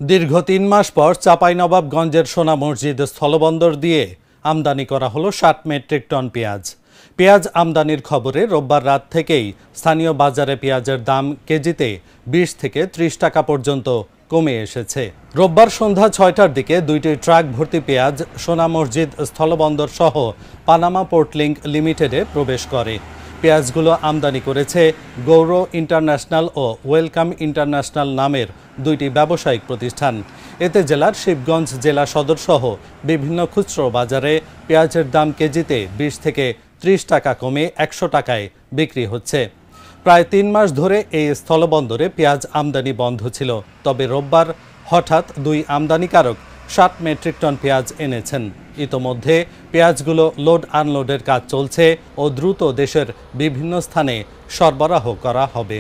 দীর্ঘ ৩ মাস পর চাঁপাইনবাবগঞ্জের সোনা মসজিদ স্থলবন্দর দিয়ে আমদানি করা হলো ৬০ মেট্রিক টন পেঁয়াজ। পেঁয়াজ আমদানির খবরে রোববার রাত থেকেই স্থানীয় বাজারে পেঁয়াজের দাম কেজিতে ২০ থেকে ৩০ টাকা পর্যন্ত কমে এসেছে। রোববার সন্ধ্যা ৬টার দিকে ২টি ট্রাক ভর্তি পেঁয়াজ সোনা মসজিদ স্থলবন্দর সহ পানামা পোর্ট লিংক লিমিটেডে প্রবেশ করে। পেঁয়াজগুলো আমদানি করেছে গৌর ইন্টারন্যাশনাল ও ওয়েলকাম ইন্টারন্যাশনাল নামের ২টি ব্যবসায়িক প্রতিষ্ঠান। এতে জেলার শিবগঞ্জ জেলা সদর সহ বিভিন্ন খুচরো বাজারে পেঁয়াজের দাম কেজিতে ২০ থেকে ৩০ টাকা কমে ১০০ টাকায় বিক্রি হচ্ছে। প্রায় ৩ মাস ধরে এই স্থলবন্দরে পেঁয়াজ আমদানি বন্ধ ছিল। তবে রোববার হঠাৎ ২ আমদানিকারক ৬০ মেট্রিক টন পেঁয়াজ এনেছেন। ইতোমধ্যে পেঁয়াজগুলো লোড আনলোডের কাজ চলছে ও দ্রুত দেশের বিভিন্ন স্থানে সরবরাহ করা হবে।